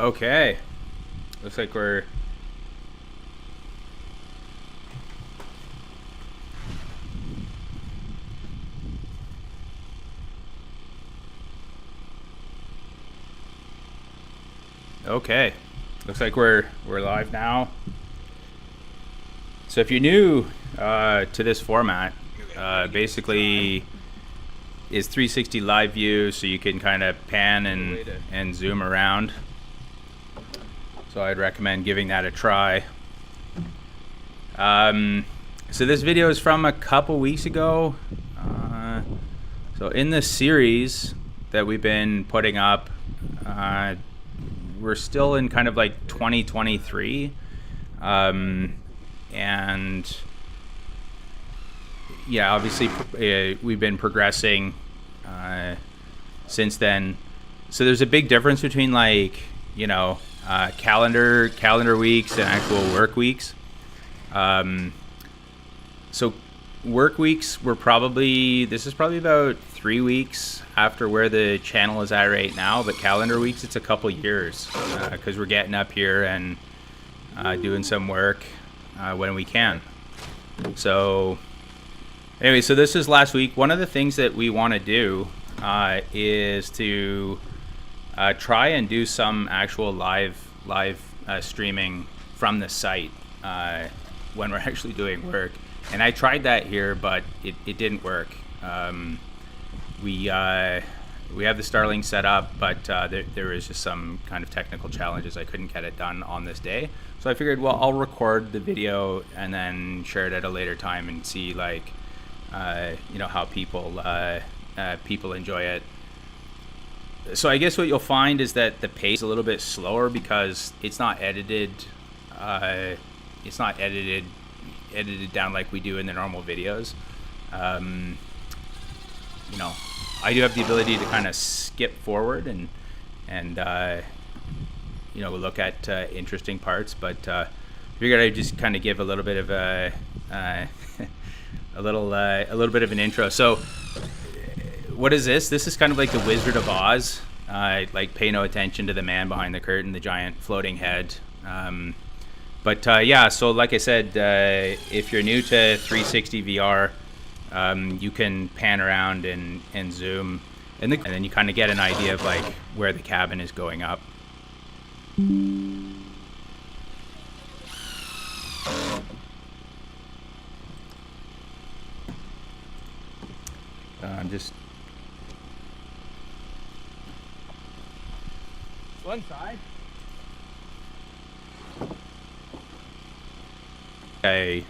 Okay. Looks like we're... Okay. Looks like we're live now. So if you're new to this format, basically is 360 live view, so you can kind of pan and zoom around. So I'd recommend giving that a try. So this video is from a couple weeks ago. So in the series that we've been putting up, we're still in kind of like 2023. And yeah, obviously we've been progressing since then. So there's a big difference between, like, you know, calendar weeks and actual work weeks. So work weeks were this is probably about 3 weeks after where the channel is at right now, but calendar weeks, it's a couple years, because we're getting up here and doing some work when we can. So anyway, so this is last week. One of the things that we want to do is to try and do some actual live streaming from the site when we're actually doing work. And I tried that here, but it didn't work. We have the Starlink set up, but there is just some kind of technical challenges. I couldn't get it done on this day. So I figured, well, I'll record the video and then share it at a later time and see, like, you know, how people enjoy it. So I guess what you'll find is that the pace is a little bit slower because it's not edited. It's not edited down like we do in the normal videos. You know, I do have the ability to kind of skip forward and you know, look at interesting parts, but figured I'd just kind of give a little bit of a little bit of an intro. So what is this? This is kind of like the Wizard of Oz. Like, pay no attention to the man behind the curtain, the giant floating head. But yeah, so like I said, if you're new to 360 VR, you can pan around and zoom, and then you kind of get an idea of, like, where the cabin is going up. I'm just... One side. Okay.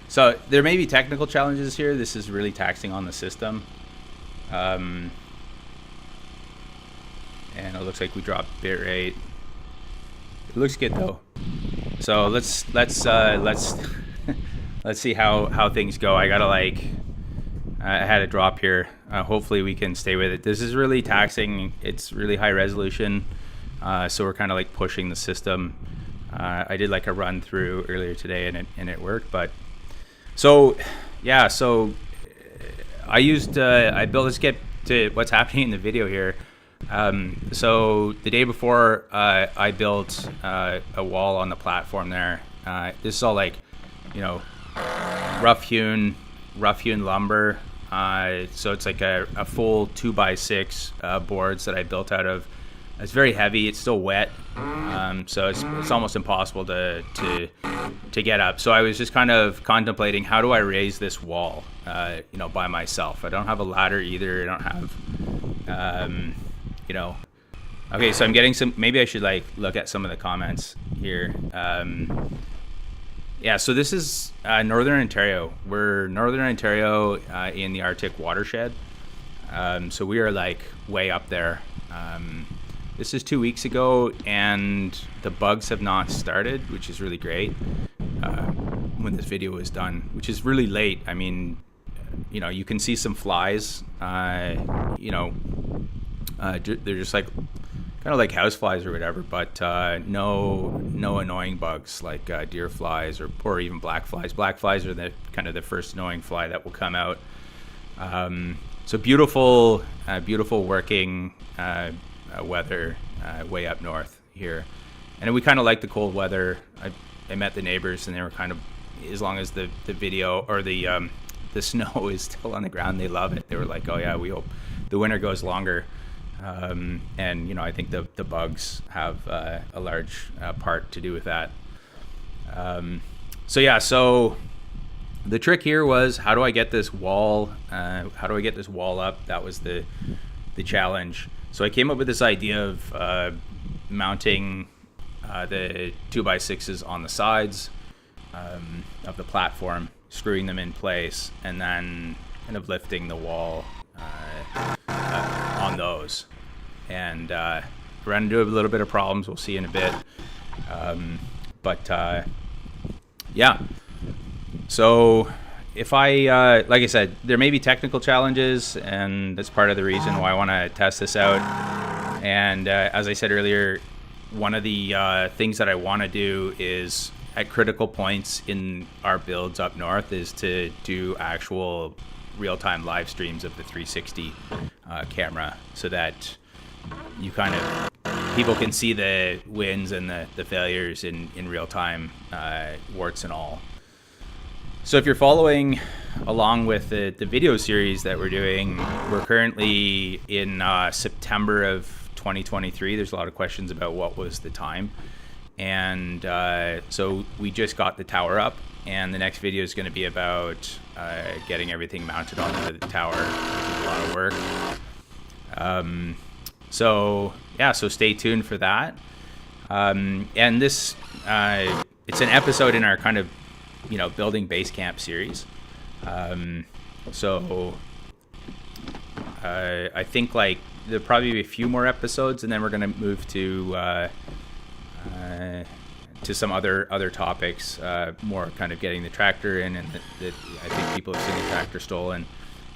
So there may be technical challenges here. This is really taxing on the system. And it looks like we dropped bitrate. It looks good though. So let's let's see how things go. I gotta, like, I had a drop here. Hopefully we can stay with it. This is really taxing. It's really high resolution. So we're kind of like pushing the system. I did like a run through earlier today and it worked, but so yeah, so let's get to what's happening in the video here. So the day before, I built a wall on the platform there. This is all, like, you know, rough hewn lumber. So it's like a full 2x6 boards that I built out of. It's very heavy. It's still wet, so it's almost impossible to get up. So I was just kind of contemplating, how do I raise this wall, you know, by myself? I don't have a ladder either. I don't have, you know. Okay, so I'm getting some. Maybe I should, like, look at some of the comments here. Yeah, so this is Northern Ontario. We're Northern Ontario in the Arctic watershed. So we are, like, way up there. This is 2 weeks ago, and the bugs have not started, which is really great when this video is done, which is really late. I mean, you know, you can see some flies, you know, they're just like kind of like house flies or whatever, but no annoying bugs like deer flies or even black flies. Black flies are the kind of the first annoying fly that will come out. So beautiful working weather way up north here. And we kind of like the cold weather. I met the neighbors, and they were kind of, as long as the video or the snow is still on the ground, they love it. They were like, oh yeah, we hope the winter goes longer. And, you know, I think the bugs have a large part to do with that. So the trick here was, how do I get this wall up? That was the challenge. So I came up with this idea of mounting the 2x6s on the sides of the platform, screwing them in place, and then kind of lifting the wall on those. And run into a little bit of problems. We'll see in a bit. Yeah. So if I, like I said, there may be technical challenges, and that's part of the reason why I want to test this out. And as I said earlier, one of the things that I want to do is, at critical points in our builds up north, is to do actual real-time live streams of the 360 camera, so that you kind of, people can see the wins and the failures in real time, warts and all. So if you're following along with the video series that we're doing, we're currently in September of 2023. There's a lot of questions about what was the time. And so we just got the tower up, and the next video is going to be about getting everything mounted onto the tower, which is a lot of work. So stay tuned for that. And this, it's an episode in our kind of, you know, building base camp series. I think like there'll probably be a few more episodes, and then we're going to move to some other topics, more kind of getting the tractor in, and that I think people have seen the tractor stolen.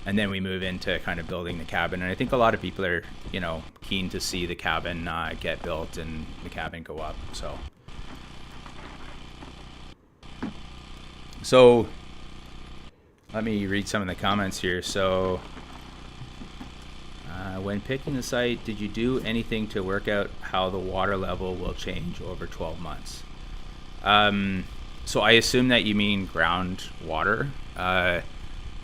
And then we move into kind of building the cabin. And I think a lot of people are, you know, keen to see the cabin get built and the cabin go up. So let me read some of the comments here. So when picking the site, did you do anything to work out how the water level will change over 12 months? So I assume that you mean groundwater.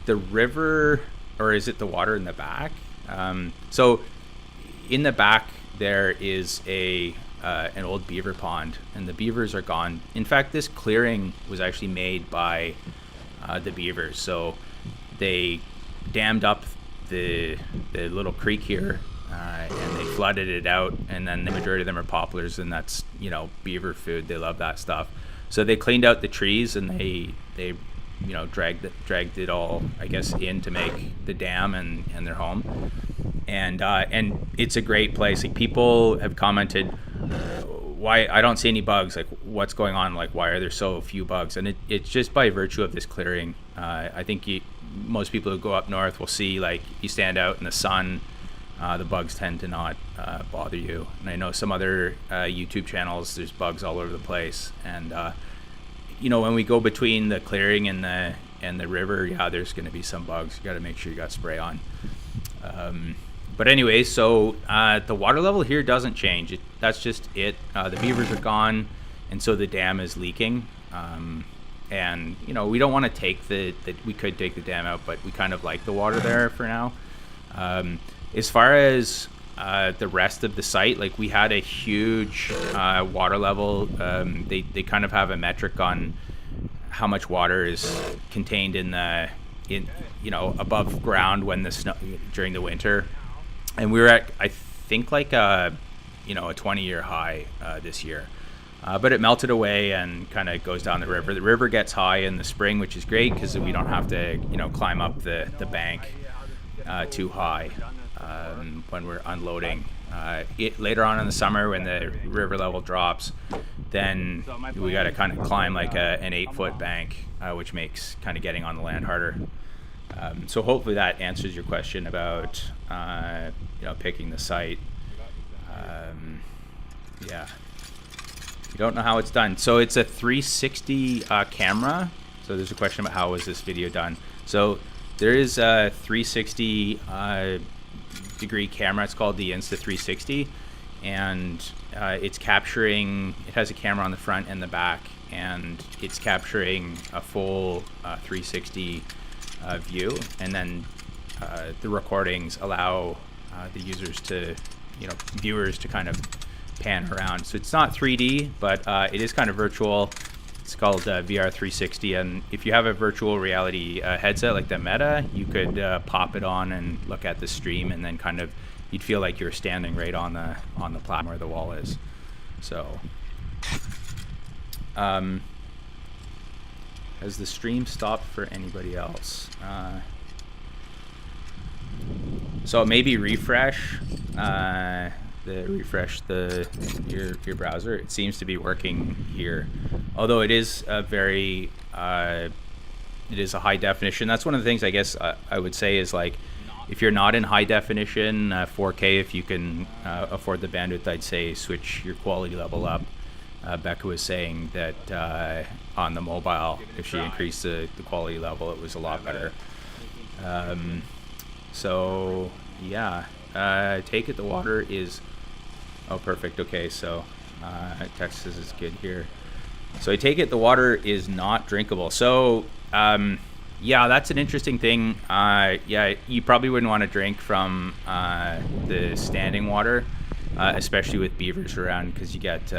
The river, or is it the water in the back? So in the back there is an old beaver pond, and the beavers are gone. In fact, this clearing was actually made by the beavers. So they dammed up the little creek here, and they flooded it out, and then the majority of them are poplars, and that's, you know, beaver food. They love that stuff. So they cleaned out the trees, and they you know, dragged it all, I guess, in to make the dam and their home. And it's a great place. Like, people have commented, why I don't see any bugs, like what's going on, like why are there so few bugs? And it's just by virtue of this clearing. I think most people who go up north will see, like, you stand out in the sun, the bugs tend to not bother you. And I know some other YouTube channels, there's bugs all over the place. And you know, when we go between the clearing and the river, yeah, there's going to be some bugs. You got to make sure you got spray on. But anyway, so the water level here doesn't change. That's just it. The beavers are gone, and so the dam is leaking. And you know, we don't want to take we could take the dam out, but we kind of like the water there for now. As far as the rest of the site, like, we had a huge water level. They kind of have a metric on how much water is contained in you know, above ground when the snow during the winter, and we were at, I think, like you know, a 20-year high this year, but it melted away and kind of goes down the river. The river gets high in the spring, which is great because we don't have to, you know, climb up the bank too high when we're unloading. Later on in the summer, when the river level drops, then we got to kind of climb like an 8-foot bank, which makes kind of getting on the land harder. So hopefully that answers your question about you know, picking the site. Yeah, you don't know how it's done. So it's a 360 camera. So there's a question about how was this video done. So there is a 360 degree camera. It's called the Insta360, and it's capturing. It has a camera on the front and the back, and it's capturing a full 360 view, and then the recordings allow the users to, viewers to kind of pan around. So it's not 3D, but it is kind of virtual. It's called VR 360, and if you have a virtual reality headset like the Meta, you could pop it on and look at the stream, and then kind of you'd feel like you're standing right on the platform where the wall is. So, has the stream stopped for anybody else? So maybe refresh your browser. It seems to be working here, although it is a very it is a high definition. That's one of the things I guess I would say is, like, if you're not in high definition 4K, if you can afford the bandwidth, I'd say switch your quality level up. Becca was saying that on the mobile, if she increased the quality level, it was a lot better. So yeah, take it the water is, oh perfect, okay, so Texas is good here. So I take it the water is not drinkable. So yeah, that's an interesting thing. Yeah, you probably wouldn't want to drink from the standing water, especially with beavers around, because you get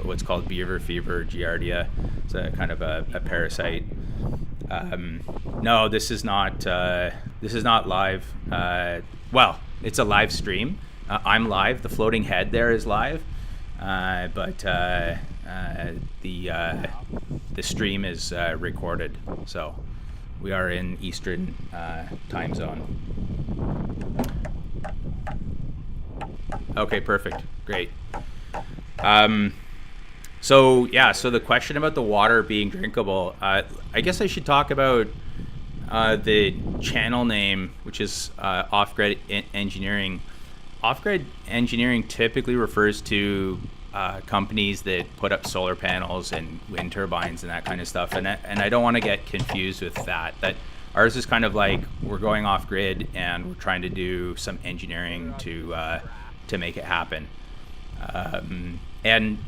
what's called beaver fever, giardia. It's a kind of a parasite. No, this is not live. Well, it's a live stream. I'm live. The floating head there is live, but the stream is recorded. So we are in Eastern time zone. Okay, perfect. Great. So yeah, so the question about the water being drinkable, I guess I should talk about the channel name, which is Offgrid Engineering. Offgrid Engineering typically refers to companies that put up solar panels and wind turbines and that kind of stuff, and I don't want to get confused with that. That ours is kind of like, we're going off grid and we're trying to do some engineering to make it happen. And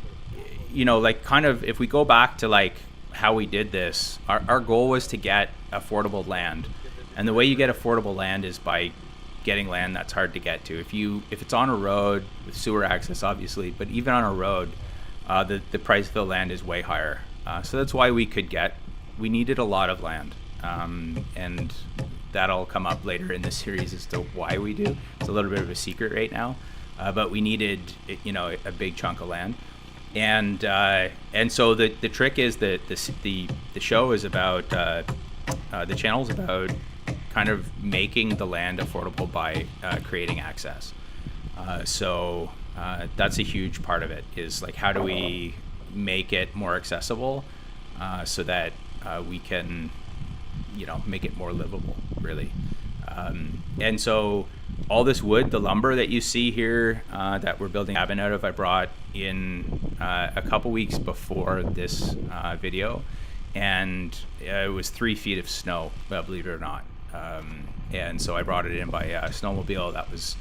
like, kind of, if we go back to like how we did this, our goal was to get affordable land, and the way you get affordable land is by getting land that's hard to get to. If it's on a road with sewer access, obviously, but even on a road, the price of the land is way higher. So that's why we needed a lot of land, and that'll come up later in the series as to why we do. It's a little bit of a secret right now, but we needed a big chunk of land. And so the trick is that the show is about the channel is about kind of making the land affordable by creating access. So that's a huge part of it, is like, how do we make it more accessible so that we can make it more livable, really. And so all this wood, the lumber that you see here that we're building a cabin out of, I brought in a couple weeks before this video, and it was 3 feet of snow, believe it or not. And so I brought it in by snowmobile. That was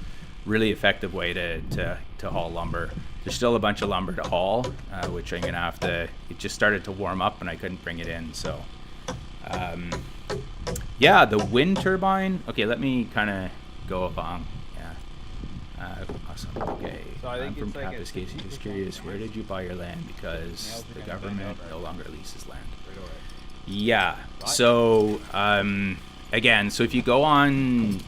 really effective way to haul lumber. There's still a bunch of lumber to haul, which I'm gonna have to, it just started to warm up and I couldn't bring it in, so yeah, the wind turbine. Okay, let me kind of go along. Yeah. Awesome. Okay. So I'm from Trappist, Casey. Just curious, where did you buy your land? Because the government no longer leases land. Yeah. So again, so if you go on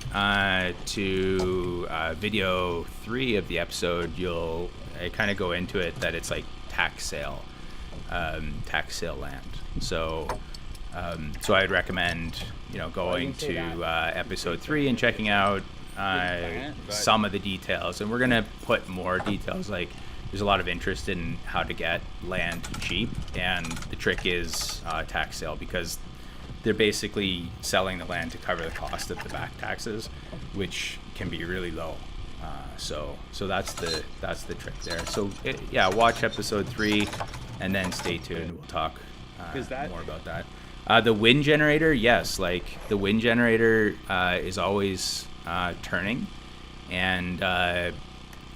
to video 3 of the episode, I kind of go into it that it's like tax sale land. So I'd recommend going to episode 3 and checking out some of the details, and we're gonna put more details. Like, there's a lot of interest in how to get land cheap, and the trick is tax sale, because they're basically selling the land to cover the cost of the back taxes, which can be really low. So that's the trick there. So yeah, watch episode 3 and then stay tuned. We'll talk more about that. The wind generator, yes, like the wind generator is always turning, and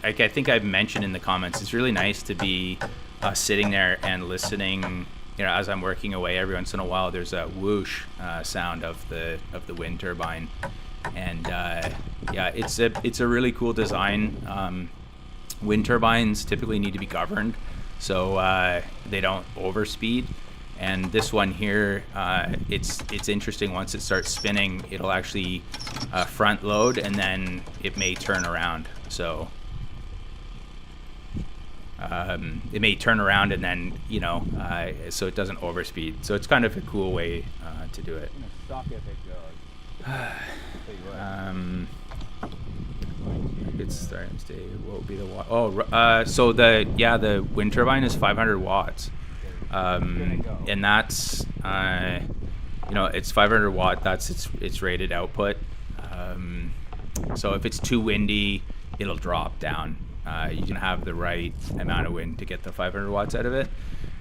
like I think I've mentioned in the comments, it's really nice to be sitting there and listening. You know, as I'm working away, every once in a while, there's a whoosh sound of the wind turbine, and yeah, it's a really cool design. Wind turbines typically need to be governed, so they don't overspeed. And this one here, it's interesting. Once it starts spinning, it'll actually front load, and then it may turn around. So it may turn around, and then so it doesn't overspeed. So it's kind of a cool way to do it. It's starting to stay. What would be the watt? Oh, so the wind turbine is 500 watts. And that's it's 500 watt. That's its rated output. So if it's too windy, it'll drop down. You can have the right amount of wind to get the 500 watts out of it.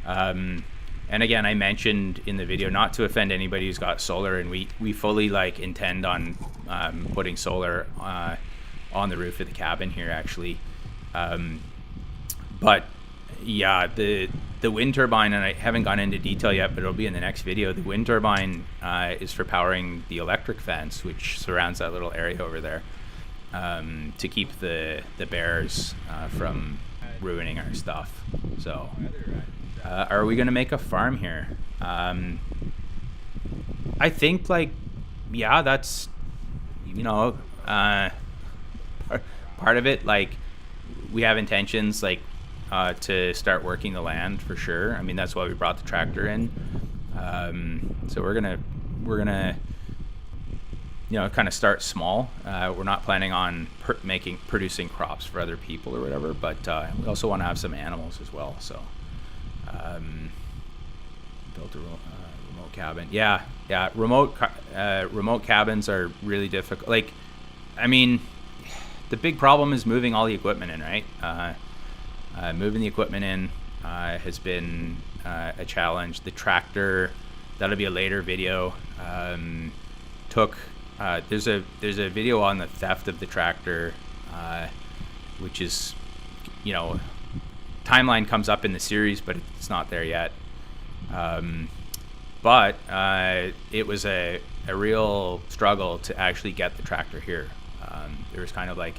And again, I mentioned in the video not to offend anybody who's got solar, and we fully intend on putting solar on the roof of the cabin here actually. But yeah, the wind turbine, and I haven't gone into detail yet, but it'll be in the next video. The wind turbine is for powering the electric fence, which surrounds that little area over there, to keep the bears from ruining our stuff. So, are we gonna make a farm here? I think yeah, that's part of it. We have intentions to start working the land for sure. I mean, that's why we brought the tractor in. So we're gonna kind of start small. We're not planning on producing crops for other people or whatever, but we also want to have some animals as well. So built a remote cabin. Yeah. Remote cabins are really difficult. I mean, the big problem is moving all the equipment in, right? Moving the equipment in has been a challenge. The tractor, that'll be a later video. There's a video on the theft of the tractor, which is, timeline comes up in the series, but it's not there yet. But it was a real struggle to actually get the tractor here. There was kind of it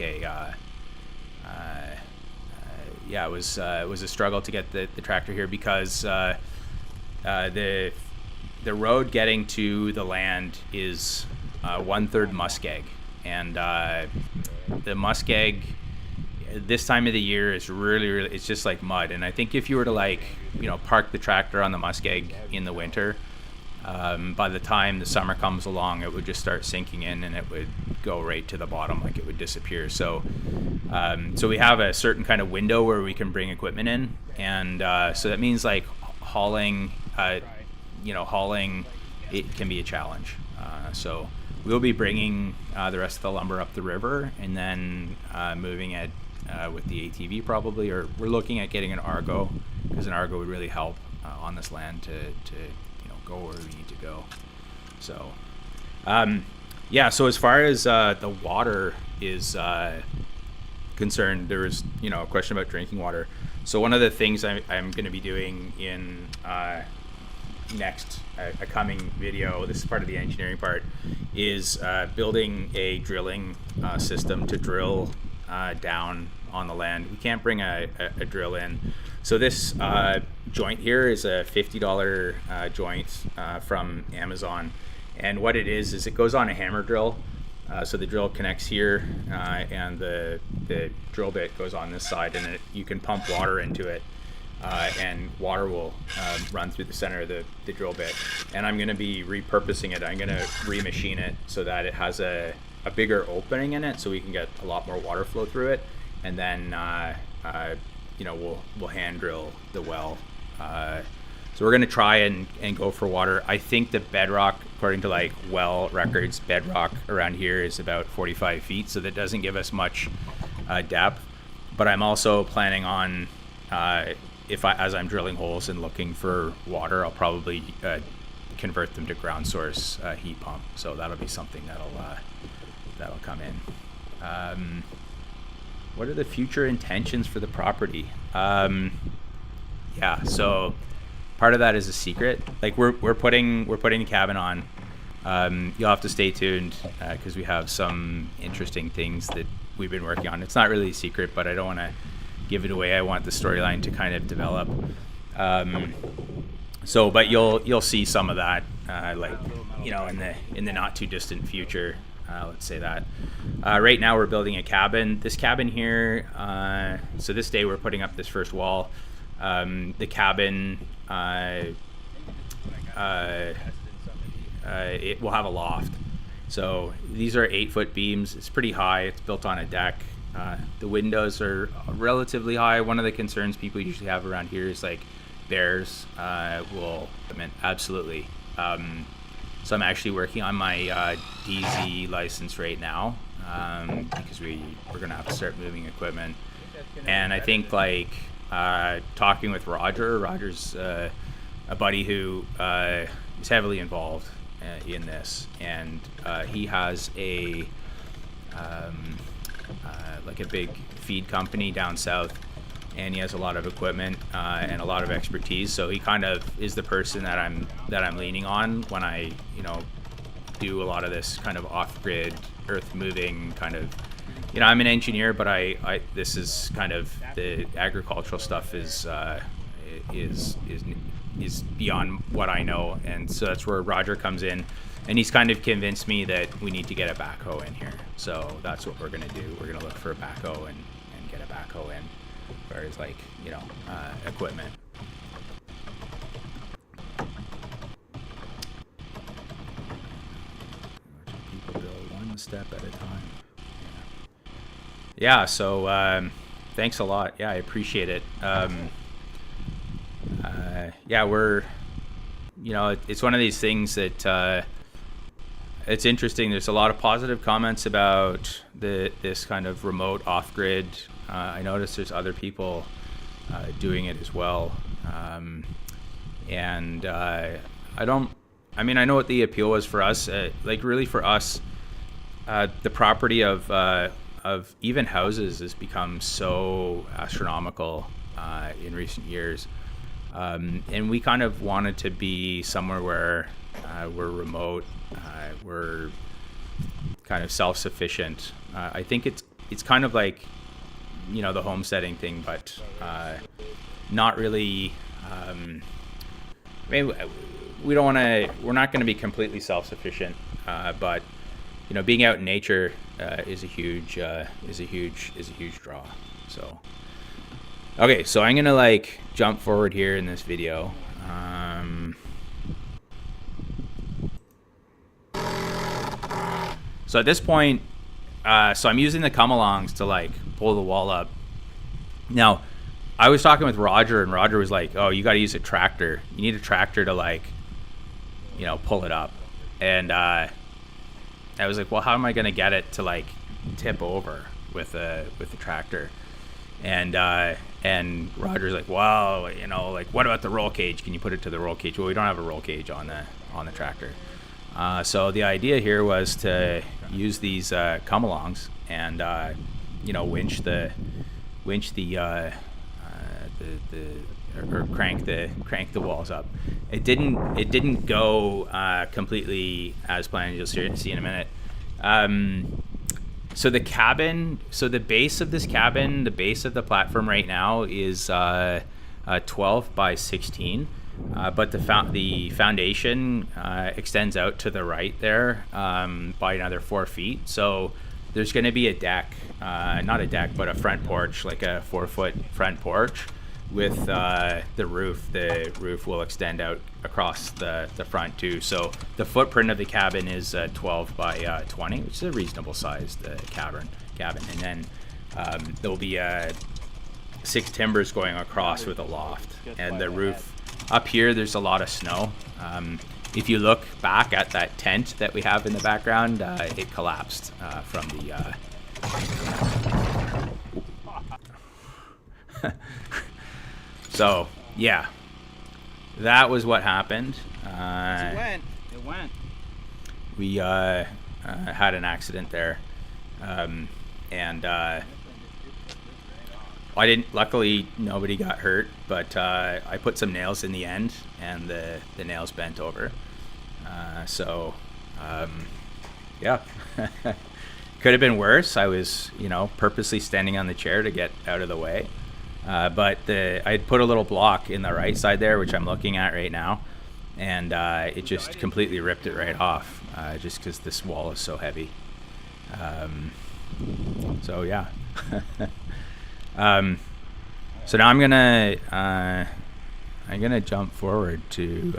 was a struggle to get the tractor here because the road getting to the land is 1/3 muskeg, and the muskeg this time of the year is really it's just like mud. And I think if you were to park the tractor on the muskeg in the winter, by the time the summer comes along, it would just start sinking in and it would go right to the bottom, it would disappear. So we have a certain kind of window where we can bring equipment in, and so that means hauling it can be a challenge. So we'll be bringing the rest of the lumber up the river, and then moving it with the ATV probably, or we're looking at getting an Argo, because an Argo would really help on this land to go where we need to go. So so as far as the water is concerned, there was a question about drinking water. So one of the things I'm going to be doing in next a coming video, this is part of the engineering part, is building a drilling system to drill down on the land. We can't bring a drill in. So this joint here is a $50 joint from Amazon, and what it is it goes on a hammer drill. So the drill connects here, and the drill bit goes on this side, and you can pump water into it, and water will run through the center of the drill bit. And I'm going to be repurposing it. I'm going to remachine it so that it has a bigger opening in it, so we can get a lot more water flow through it, and then we'll hand drill the well. So we're going to try and go for water. I think the bedrock, according to well records, bedrock around here is about 45 feet, so that doesn't give us much depth. But I'm also planning on, as I'm drilling holes and looking for water, I'll probably convert them to ground source heat pump. So that'll be something that'll come in. what are the future intentions for the property? Yeah, so part of that is a secret. Like we're putting the cabin on. You'll have to stay tuned because we have some interesting things that we've been working on. It's not really a secret, but I don't want to give it away. I want the storyline to kind of develop. But you'll see some of that, like, you know, in the not too distant future. Let's say that. Right now we're building a cabin. This cabin here. So this day we're putting up this first wall. The cabin. It will have a loft. So these are 8-foot beams. It's pretty high. It's built on a deck. The windows are relatively high. One of the concerns people usually have around here is like bears will come in. Absolutely. So I'm actually working on my DZ license right now because we're gonna have to start moving equipment. And I think like talking with Roger's a buddy who is heavily involved in this, and he has a like a big feed company down south, and he has a lot of equipment and a lot of expertise. So he kind of is the person that I'm leaning on when I, you know, do a lot of this kind of off-grid earth moving kind of. You know, I'm an engineer, but I this is kind of the agricultural stuff is beyond what I know, and so that's where Roger comes in, and he's kind of convinced me that we need to get a backhoe in here. So that's what we're gonna do. We're gonna look for a backhoe and get a backhoe in, whereas like, you know, equipment. People build one step at a time. Yeah, so thanks a lot. Yeah, I appreciate it. Yeah, we're, you know, it's one of these things that it's interesting. There's a lot of positive comments about this kind of remote off-grid. I noticed there's other people doing it as well. And I mean, I know what the appeal was for us. Like really for us, the property of even houses has become so astronomical in recent years. And we kind of wanted to be somewhere where we're remote, we're kind of self-sufficient. I think it's kind of like, you know, the homesteading thing, but not really. I mean, we're not going to be completely self-sufficient, but you know, being out in nature is a huge draw. So. Okay, so I'm gonna like jump forward here in this video. So at this point, so I'm using the come-alongs to like pull the wall up. Now, I was talking with Roger, and Roger was like, "Oh, you got to use a tractor. You need a tractor to like, you know, pull it up." And I was like, "Well, how am I gonna get it to like tip over with the tractor?" And Roger's like, well, you know, like, what about the roll cage? Can you put it to the roll cage? Well, we don't have a roll cage on the tractor. So the idea here was to use these come-alongs and you know, winch the or crank the walls up. It didn't go completely as planned. You'll see in a minute. So the cabin, so the base of this cabin, the base of the platform right now is 12 by 16, but the foundation extends out to the right there by another 4 feet. So there's going to be a deck, not a deck, but a front porch, like a 4-foot front porch with the roof. The roof will extend out across the front too. So the footprint of the cabin is 12 by 20, which is a reasonable sized cabin. And then there will be 6 timbers going across with a loft. And the roof up here, there's a lot of snow. If you look back at that tent that we have in the background, it collapsed from the so yeah, that was what happened. It went. We had an accident there, and I didn't. Luckily, nobody got hurt, but I put some nails in the end, and the nails bent over. Yeah, could have been worse. I was, purposely standing on the chair to get out of the way. But I'd put a little block in the right side there, which I'm looking at right now, and it just completely ripped it right off, just because this wall is so heavy. So yeah. So now I'm gonna jump forward to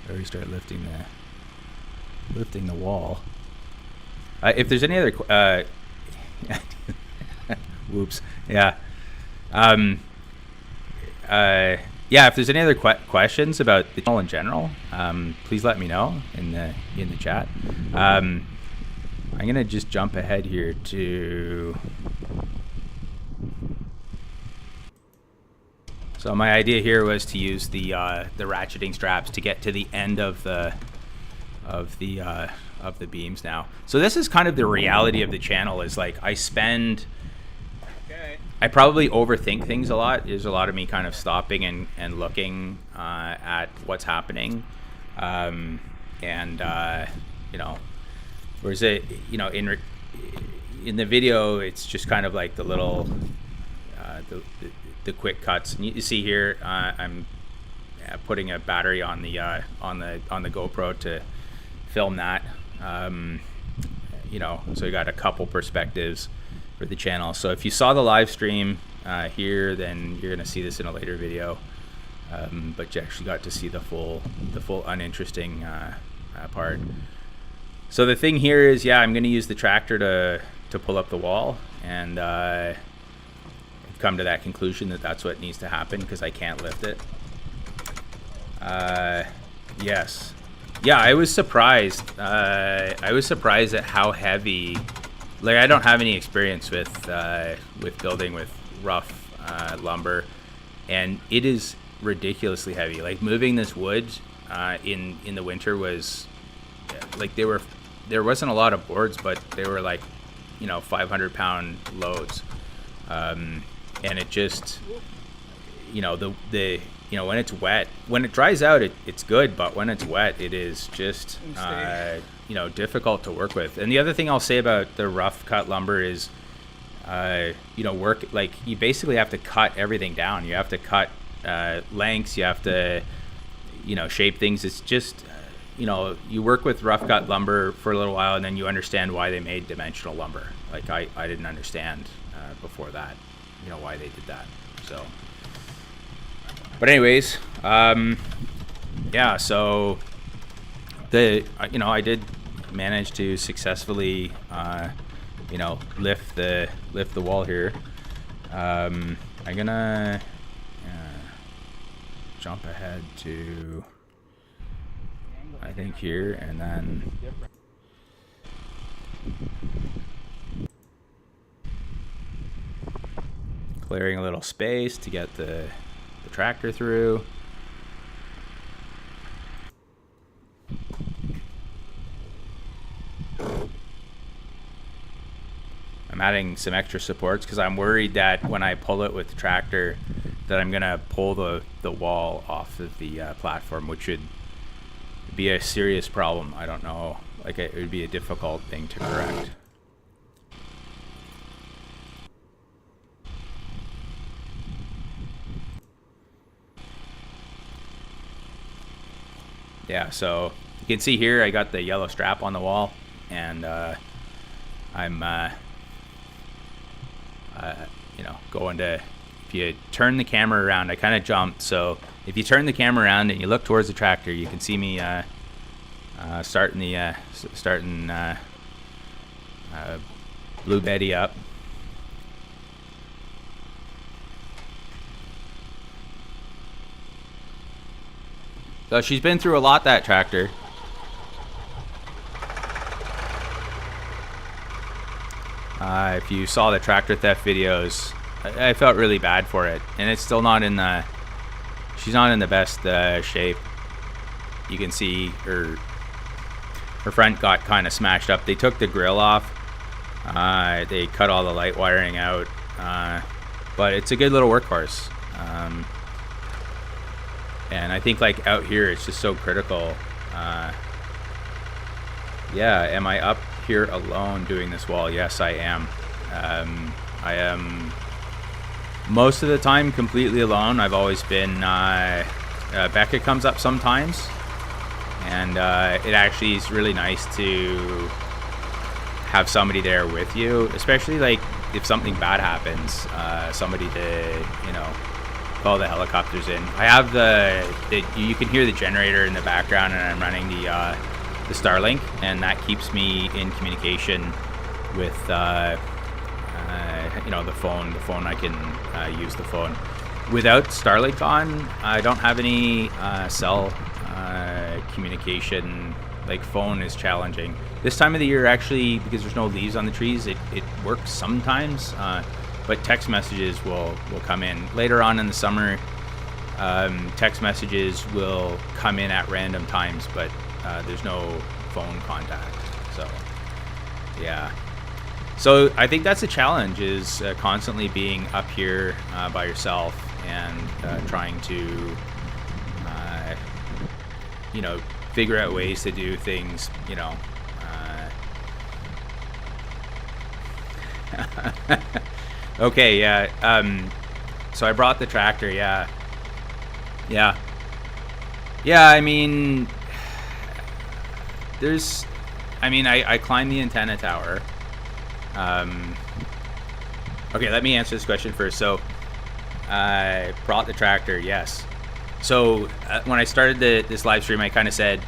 where we start lifting the wall. If there's any other whoops, yeah. If there's any other questions about the channel in general, please let me know in the chat. I'm gonna just jump ahead here to. So my idea here was to use the ratcheting straps to get to the end of the beams now. So this is kind of the reality of the channel. Is like I probably overthink things a lot. There's a lot of me kind of stopping and looking at what's happening, whereas in the video it's just kind of like the little the quick cuts. And you see here I'm putting a battery on the GoPro to film that. So you got a couple perspectives for the channel. So if you saw the live stream here, then you're gonna see this in a later video. But you actually got to see the full uninteresting part. So the thing here is, I'm gonna use the tractor to pull up the wall, and I've come to that conclusion that that's what needs to happen because I can't lift it. Yes. Yeah, I was surprised. I was surprised at how heavy. Like, I don't have any experience with building with rough lumber, and it is ridiculously heavy. Like, moving this wood in the winter was like there wasn't a lot of boards, but they were like 500-pound loads, and it just when it's wet, when it dries out, it's good, but when it's wet, it is just difficult to work with. And the other thing I'll say about the rough cut lumber is work, like, you basically have to cut everything down. You have to cut lengths, you have to shape things. It's just you work with rough cut lumber for a little while, and then you understand why they made dimensional lumber. Like, I didn't understand before that why they did that. So but anyways, so I did manage to successfully lift the wall here. I'm gonna jump ahead to, I think, here, and then clearing a little space to get the tractor through. I'm adding some extra supports because I'm worried that when I pull it with the tractor that I'm gonna pull the wall off of the platform, which would be a serious problem. I don't know, like, it would be a difficult thing to correct. Yeah, so you can see here I got the yellow strap on the wall, and I'm going to, if you turn the camera around, I kind of jumped, so if you turn the camera around and you look towards the tractor, you can see me starting Blue Betty up. So she's been through a lot, that tractor. If you saw the tractor theft videos, I felt really bad for it, and it's still not in the. She's not in the best shape. You can see her front got kind of smashed up. They took the grill off. They cut all the light wiring out. but it's a good little workhorse. And I think like out here, it's just so critical. Yeah, am I up here alone doing this wall? Yes, I am. I am most of the time completely alone. I've always been, Becca comes up sometimes, and it actually is really nice to have somebody there with you, especially like if something bad happens, somebody to, you know, call the helicopters in. I have you can hear the generator in the background, and I'm running the Starlink, and that keeps me in communication with you know, the phone. I can use the phone. Without Starlink on, I don't have any cell communication. Like, phone is challenging. This time of the year, actually, because there's no leaves on the trees, it works sometimes. But text messages will come in. Later on in the summer, text messages will come in at random times, but there's no phone contact. So, yeah. So I think that's a challenge, is constantly being up here by yourself and trying to, you know, figure out ways to do things, you know. Okay, yeah. So I brought the tractor, yeah. Yeah. Yeah, I mean, I climbed the antenna tower. Okay, let me answer this question first. So, I brought the tractor, yes. So, when I started this live stream, I kind of said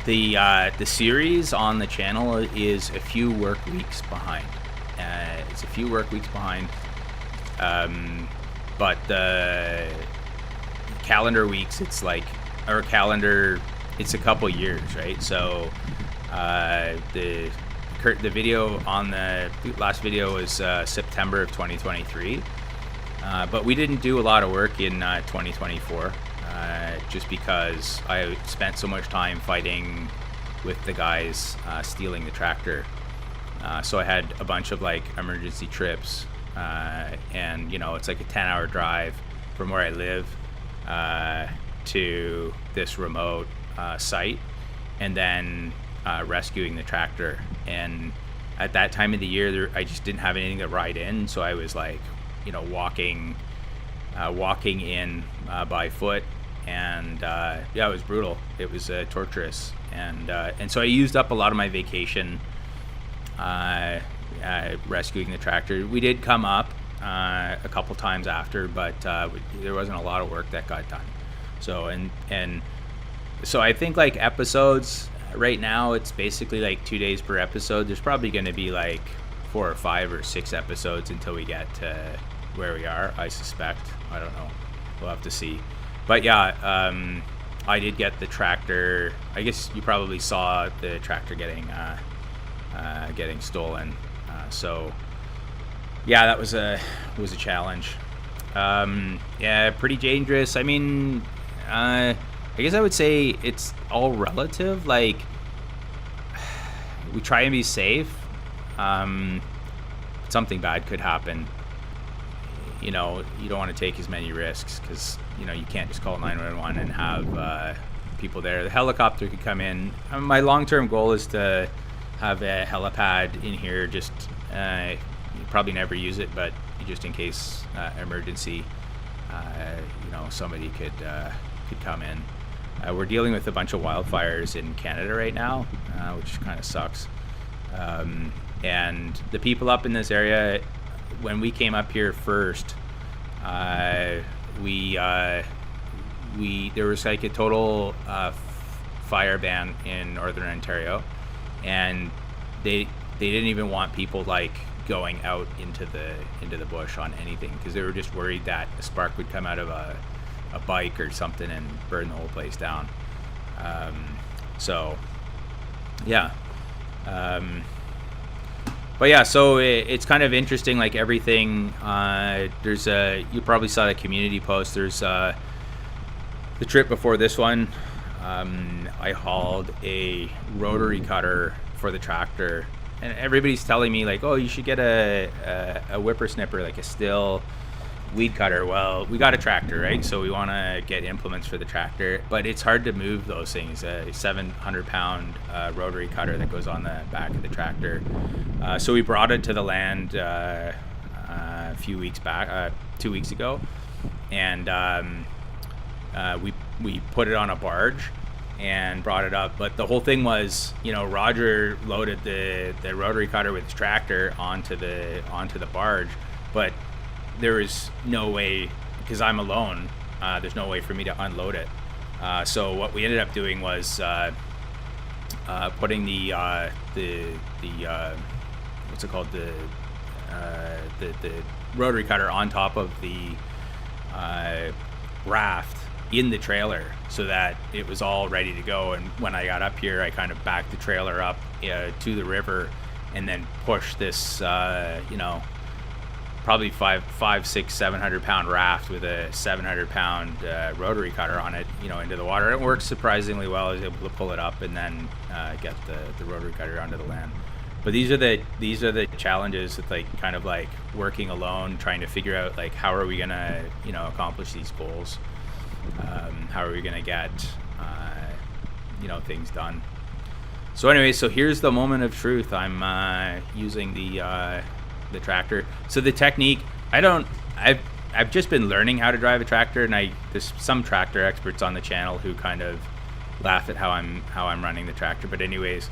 the series on the channel is a few work weeks behind. It's a few work weeks behind, but the calendar weeks, it's like, our calendar, it's a couple years, right? So the video on the last video was September of 2023, but we didn't do a lot of work in 2024, just because I spent so much time fighting with the guys stealing the tractor. So I had a bunch of like emergency trips, and you know, it's like a 10-hour drive from where I live to this remote site, and then rescuing the tractor. And at that time of the year, I just didn't have anything to ride in, so I was like, you know, walking in by foot, and yeah, it was brutal. It was torturous, and so I used up a lot of my vacation rescuing the tractor. We did come up a couple times after, but there wasn't a lot of work that got done. So and so I think like episodes right now, it's basically like 2 days per episode. There's probably going to be like 4 or 5 or 6 episodes until we get to where we are, I suspect. I don't know, we'll have to see. But yeah, I did get the tractor. I guess you probably saw the tractor getting stolen. So yeah, that was a challenge. Yeah, pretty dangerous. I mean, I guess I would say it's all relative. Like, we try and be safe. Something bad could happen. You know, you don't want to take as many risks, because, you know, you can't just call 911 and have people there. The helicopter could come in. My long-term goal is to have a helipad in here. Just you probably never use it, but just in case emergency, you know, somebody could come in. We're dealing with a bunch of wildfires in Canada right now, which kind of sucks. And the people up in this area, when we came up here first, there was like a total fire ban in Northern Ontario, and they didn't even want people like going out into the bush on anything, because they were just worried that a spark would come out of a bike or something and burn the whole place down. So yeah, but yeah, so it's kind of interesting, like everything. There's you probably saw the community post. There's the trip before this one, I hauled a rotary cutter for the tractor, everybody's telling me like, oh, you should get a whippersnipper, like a still weed cutter. Well, we got a tractor, right? So we want to get implements for the tractor, but it's hard to move those things. A 700-pound rotary cutter that goes on the back of the tractor. So we brought it to the land a few weeks back, 2 weeks ago, and we put it on a barge and brought it up. But the whole thing was, you know, Roger loaded the rotary cutter with his tractor onto the barge, but there is no way, because I'm alone, there's no way for me to unload it. So what we ended up doing was putting the what's it called, the rotary cutter on top of the raft in the trailer, so that it was all ready to go. And when I got up here, I kind of backed the trailer up to the river, and then pushed this, you know, probably 700-pound raft with a 700-pound rotary cutter on it, you know, into the water. It works surprisingly well. I was able to pull it up and then get the rotary cutter onto the land. But these are the challenges with like kind of like working alone, trying to figure out like how are we gonna, you know, accomplish these goals. How are we gonna get you know, things done. So anyway, so here's the moment of truth. I'm using the tractor. So the technique, I've just been learning how to drive a tractor, and there's some tractor experts on the channel who kind of laugh at how I'm running the tractor. But anyways,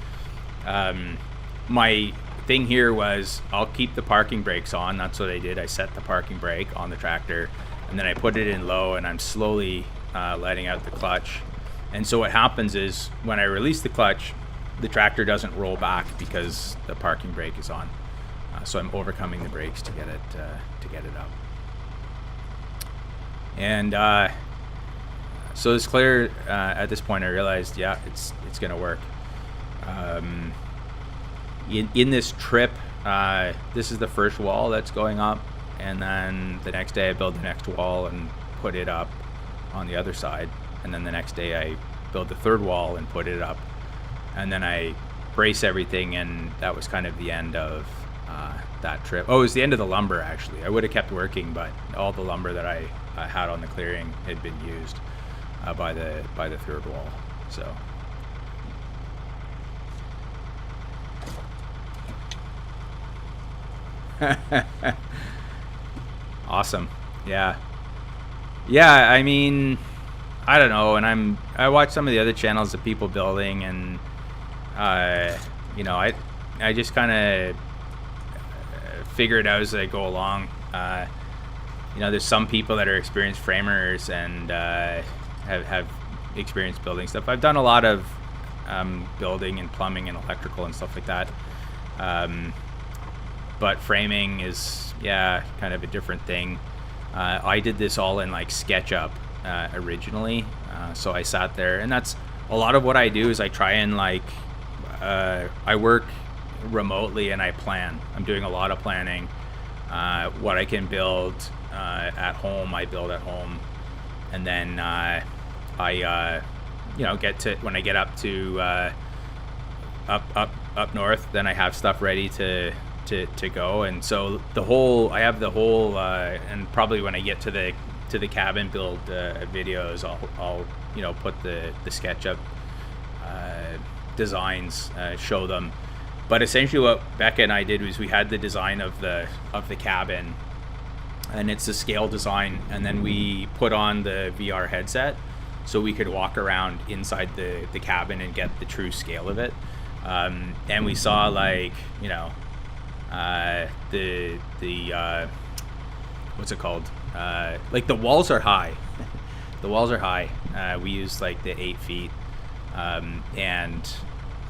my thing here was I'll keep the parking brakes on. That's what I did. I set the parking brake on the tractor, and then I put it in low, and I'm slowly letting out the clutch. And so what happens is when I release the clutch, the tractor doesn't roll back because the parking brake is on. So I'm overcoming the brakes to get it up. And so it's clear at this point. I realized, yeah, it's gonna work. In this trip, this is the first wall that's going up, and then the next day I build the next wall and put it up on the other side, and then the next day I build the third wall and put it up, and then I brace everything, and that was kind of the end of that trip. Oh, it was the end of the lumber, actually. I would have kept working, but all the lumber that I had on the clearing had been used by the third wall. So awesome. Yeah, I mean, I don't know, and I watch some of the other channels of people building, and you know, I just kind of figure it out as I go along. You know, there's some people that are experienced framers and have experience building stuff. I've done a lot of building and plumbing and electrical and stuff like that. But framing is, yeah, kind of a different thing. I did this all in like SketchUp originally. So I sat there, and that's a lot of what I do is I try and like, I work remotely and I plan. I'm doing a lot of planning. What I can build at home, I build at home. And then I you know, when I get up to up north, then I have stuff ready to go. And so I have the whole and probably when I get to the cabin build videos, I'll you know, put the SketchUp designs, show them. But essentially what Becca and I did was we had the design of the cabin, and it's a scale design, and then we put on the VR headset so we could walk around inside the cabin and get the true scale of it. And we saw, like, you know, the what's it called? Like, the walls are high. The walls are high. We used like the 8 feet, and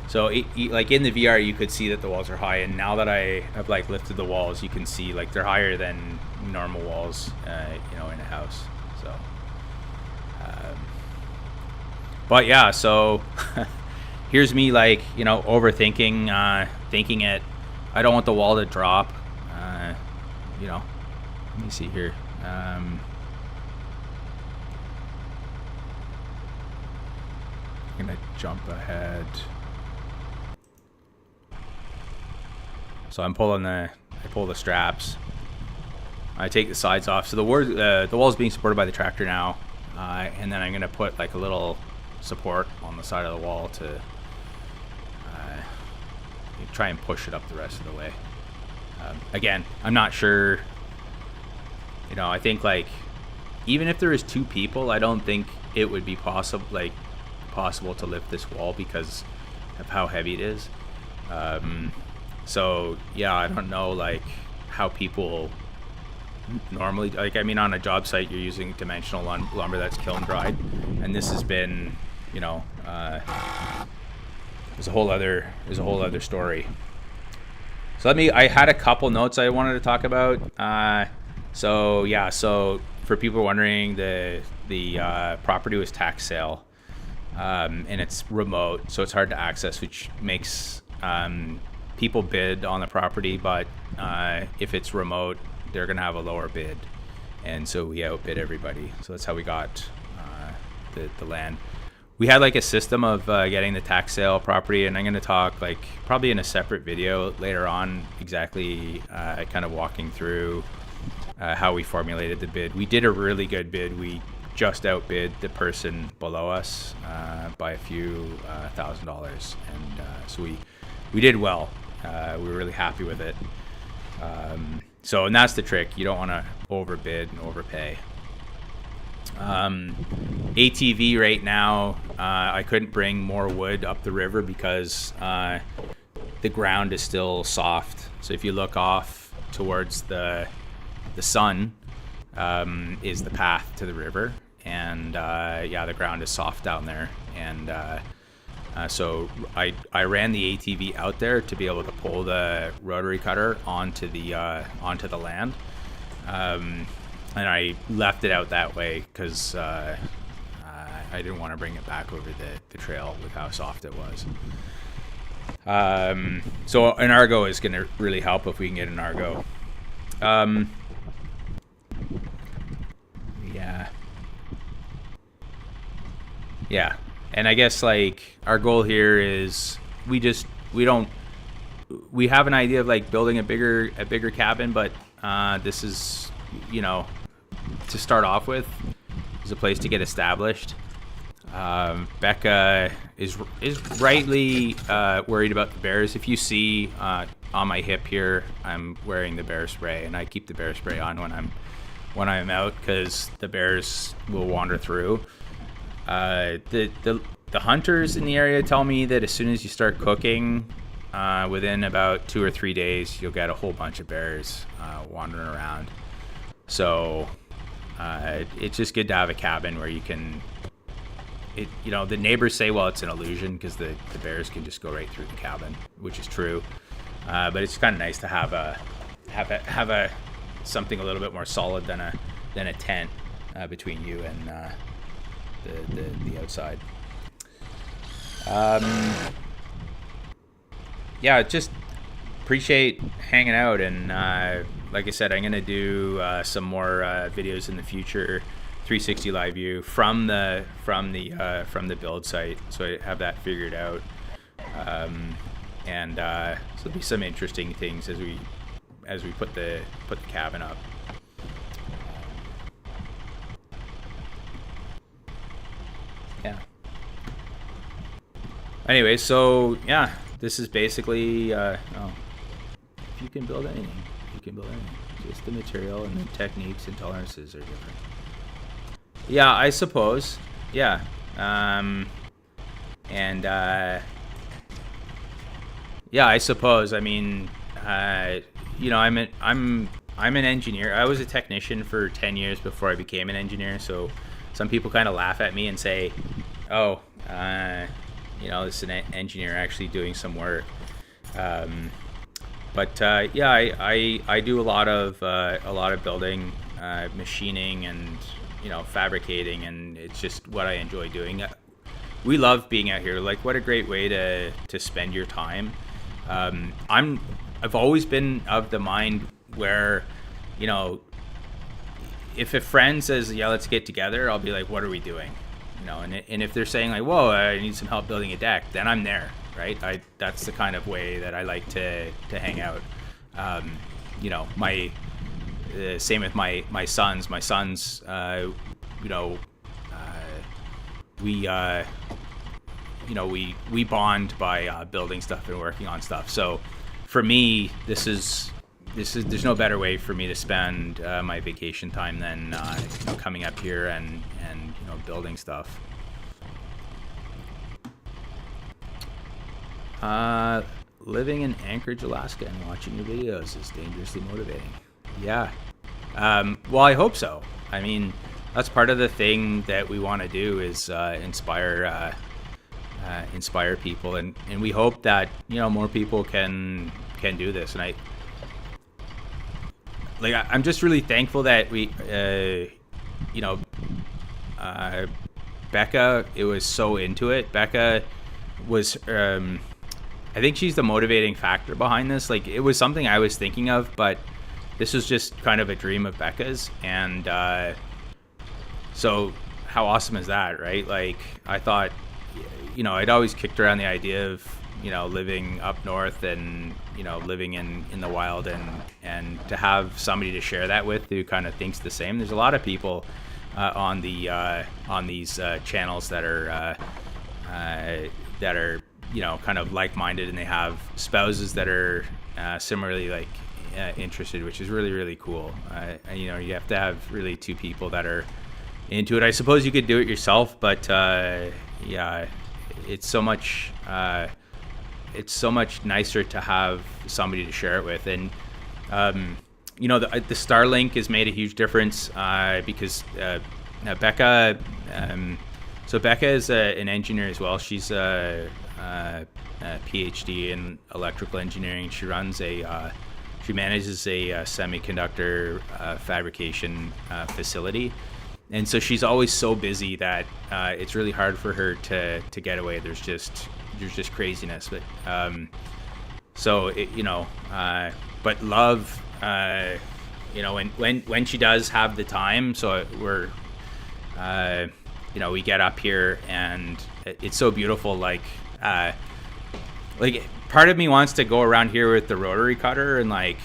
so like in the VR you could see that the walls are high, and now that I have like lifted the walls, you can see like they're higher than normal walls, you know, in a house. So but yeah, so here's me, like, you know, overthinking, thinking it. I don't want the wall to drop. You know, let me see here. I'm gonna jump ahead. So I pull the straps. I take the sides off. So the wall is being supported by the tractor now, and then I'm gonna put like a little support on the side of the wall to try and push it up the rest of the way. Again, I'm not sure. You know, I think like even if there is 2 people, I don't think it would be possible to lift this wall because of how heavy it is. So yeah, I don't know like how people normally, like, I mean, on a job site you're using dimensional lumber that's kiln dried, and this has been, you know, there's a whole other story. So I had a couple notes I wanted to talk about. So yeah, so for people wondering, the property was tax sale, and it's remote, so it's hard to access, which makes people bid on the property, but if it's remote, they're gonna have a lower bid, and so we outbid everybody. So that's how we got the land. We had like a system of getting the tax sale property, and I'm gonna talk like probably in a separate video later on exactly kind of walking through how we formulated the bid. We did a really good bid. We just outbid the person below us by a few $1,000, and so we did well. We were really happy with it. So, and that's the trick. You don't want to overbid and overpay. ATV right now, I couldn't bring more wood up the river because the ground is still soft. So if you look off towards the sun, is the path to the river, and yeah, the ground is soft down there, and so I ran the ATV out there to be able to pull the rotary cutter onto the land, and I left it out that way because I didn't want to bring it back over the trail with how soft it was. So an Argo is going to really help if we can get an Argo. Yeah. And I guess like our goal here is we have an idea of like building a bigger cabin, but this is, you know, to start off with, is a place to get established. Becca is rightly worried about the bears. If you see on my hip here, I'm wearing the bear spray, and I keep the bear spray on when I'm out because the bears will wander through. The hunters in the area tell me that as soon as you start cooking, within about 2 or 3 days, you'll get a whole bunch of bears wandering around. So it's just good to have a cabin where you can. You know, the neighbors say, well, it's an illusion because the bears can just go right through the cabin, which is true. But it's kind of nice to have a something a little bit more solid than a tent between you and the outside. Yeah, just appreciate hanging out, and like I said, I'm gonna do some more videos in the future, 360 live view from the build site, so I have that figured out. And so there'll be some interesting things as we put the cabin up. Yeah. Anyway, so yeah, this is basically if you can build anything, you can build anything. Just the material and the techniques and tolerances are different. Yeah, I suppose. Yeah. Yeah, I suppose. I mean, you know, I'm an engineer. I was a technician for 10 years before I became an engineer. So some people kind of laugh at me and say, "Oh, you know, this is an engineer actually doing some work." But yeah, I do a lot of building, machining, and you know, fabricating, and it's just what I enjoy doing. We love being out here. Like, what a great way to spend your time. I've always been of the mind where, you know, if a friend says, yeah, let's get together, I'll be like, what are we doing? You know, and if they're saying like, whoa, I need some help building a deck, then I'm there, right? That's the kind of way that I like to hang out. you know, my same with my sons. My sons, you know, we you know, we bond by building stuff and working on stuff. So for me, this is there's no better way for me to spend my vacation time than you know, coming up here and you know, building stuff. Living in Anchorage, Alaska, and watching your videos is dangerously motivating. Yeah. Well, I hope so. I mean, that's part of the thing that we want to do is inspire people, and we hope that, you know, more people can do this. And I'm just really thankful that we, you know, Becca, it was so into it. Becca was, I think she's the motivating factor behind this. Like, it was something I was thinking of, but this was just kind of a dream of Becca's. And so how awesome is that, right? Like, I thought, you know, I'd always kicked around the idea of, you know, living up north and, you know, living in the wild, and to have somebody to share that with who kind of thinks the same. There's a lot of people on these channels that are you know, kind of like-minded, and they have spouses that are similarly like interested, which is really, really cool. You know, you have to have really two people that are into it. I suppose you could do it yourself, but yeah, it's so much nicer to have somebody to share it with. And you know, the Starlink has made a huge difference because Becca, so Becca is an engineer as well. She's a PhD in electrical engineering. She runs she manages a semiconductor fabrication facility. And so she's always so busy that it's really hard for her to get away. There's just craziness. But so it, you know, but love, you know, when she does have the time. So we're, you know, we get up here and it's so beautiful. Like part of me wants to go around here with the rotary cutter and like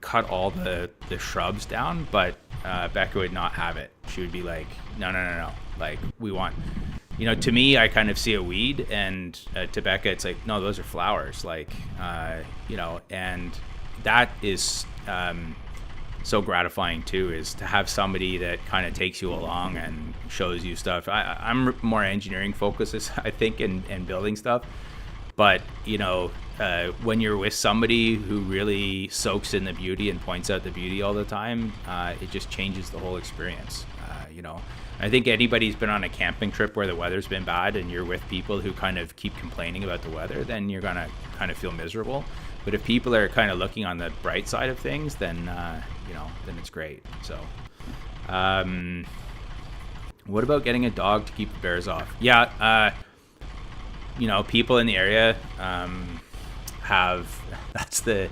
cut all the shrubs down, but Becca would not have it. She would be like, no. Like, we want, you know, to me, I kind of see a weed, and to Becca, it's like, no, those are flowers. Like, you know, and that is so gratifying too, is to have somebody that kind of takes you along and shows you stuff. I'm more engineering focused, I think, and building stuff. But, you know, when you're with somebody who really soaks in the beauty and points out the beauty all the time, it just changes the whole experience. You know, I think anybody's been on a camping trip where the weather's been bad and you're with people who kind of keep complaining about the weather, then you're going to kind of feel miserable. But if people are kind of looking on the bright side of things, then, you know, then it's great. So, what about getting a dog to keep the bears off? Yeah, you know, people in the area have, that's the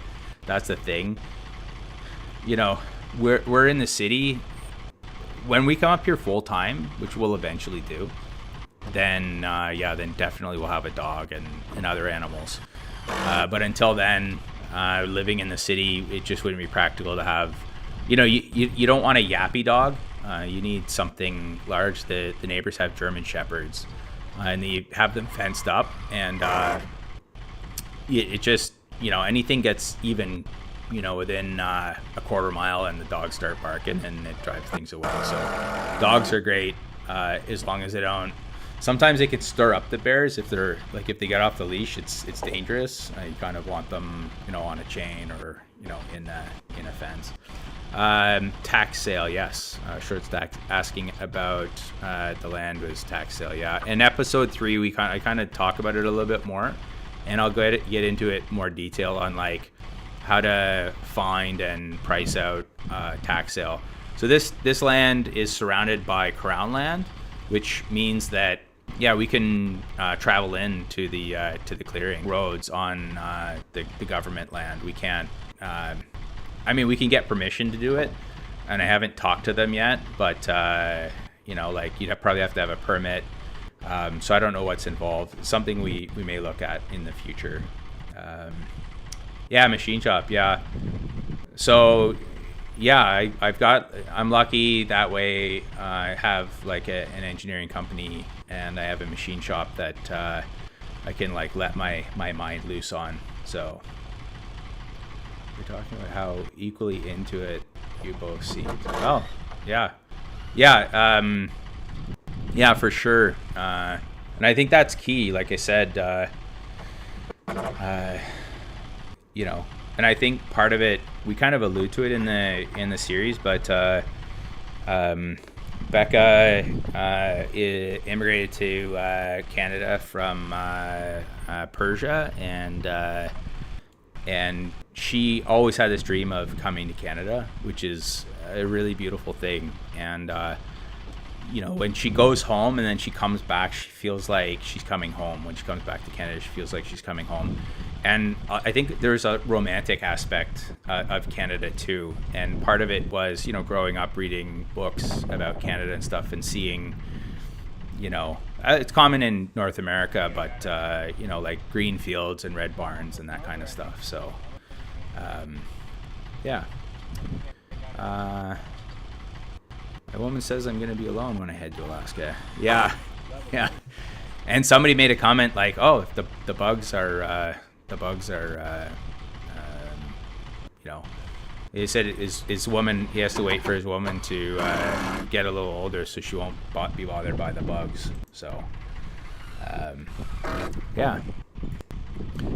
thing. You know, we're in the city. When we come up here full time, which we'll eventually do, then yeah, then definitely we'll have a dog and other animals. But until then, living in the city, it just wouldn't be practical to have, you know, you don't want a yappy dog. You need something large. The neighbors have German Shepherds, and they have them fenced up, and it just, you know, anything gets even, you know, within a quarter mile and the dogs start barking and it drives things away. So dogs are great as long as they don't. Sometimes they could stir up the bears if they're like, if they get off the leash, it's dangerous. You kind of want them, you know, on a chain or, you know, in a fence. Tax sale, yes. Short's asking about the land was tax sale, yeah. In episode 3, I kind of talk about it a little bit more, and I'll get into it more detail on like how to find and price out tax sale. So this land is surrounded by crown land, which means that, yeah, we can travel in to the clearing roads on the government land. We can't. I mean, we can get permission to do it, and I haven't talked to them yet. But you know, like you'd probably have to have a permit. So I don't know what's involved. It's something we may look at in the future. Yeah, machine shop. Yeah. So, yeah, I'm lucky that way. I have like an engineering company, and I have a machine shop that I can like let my mind loose on. So we're talking about how equally into it you both seem. Oh, yeah, yeah, yeah, for sure. And I think that's key. Like I said, you know, and I think part of it, we kind of allude to it in the series, but Becca immigrated to Canada from Persia, and she always had this dream of coming to Canada, which is a really beautiful thing. And you know, when she goes home and then she comes back, she feels like she's coming home. When she comes back to Canada, she feels like she's coming home. And I think there's a romantic aspect of Canada too. And part of it was, you know, growing up reading books about Canada and stuff, and seeing, you know, it's common in North America, but you know, like green fields and red barns and that kind of stuff. So yeah. A woman says I'm going to be alone when I head to Alaska. Yeah, yeah. And somebody made a comment like, "Oh, if the bugs are, you know." He said his woman. He has to wait for his woman to get a little older, so she won't be bothered by the bugs. So, yeah.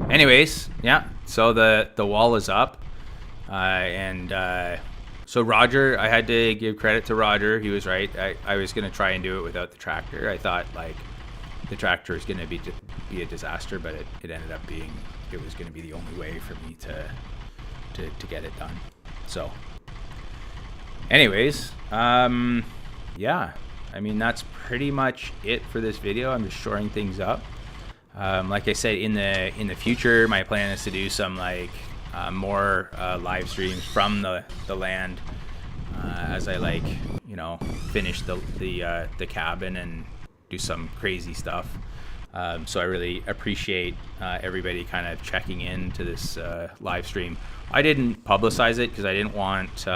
Anyways, yeah. So the wall is up, and. So Roger, I had to give credit to Roger. He was right. I was going to try and do it without the tractor. I thought like the tractor is going to be a disaster, but it ended up being, it was going to be the only way for me to get it done. So anyways, yeah, I mean, that's pretty much it for this video. I'm just shoring things up. Like I said, in the future, my plan is to do some like more live streams from the land as I, like, you know, finish the cabin and do some crazy stuff. So I really appreciate everybody kind of checking in to this live stream. I didn't publicize it because I didn't want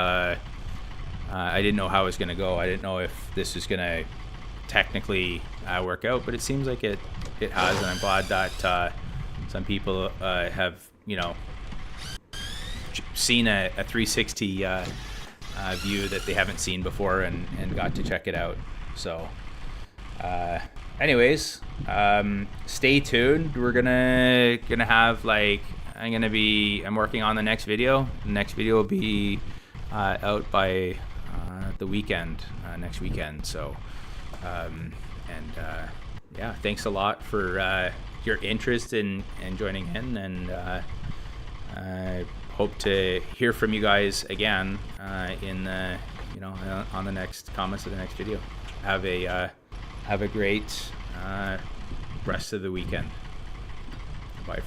I didn't know how it was going to go. I didn't know if this was going to technically work out, but it seems like it has, and I'm glad that some people have, you know, seen a 360 view that they haven't seen before, and got to check it out. So anyways, stay tuned. We're gonna have like, I'm working on the next video. The next video will be out by the weekend, next weekend. So yeah, thanks a lot for your interest in joining in, and I hope to hear from you guys again in the, you know, on the next comments of the next video. Have a great rest of the weekend. Bye.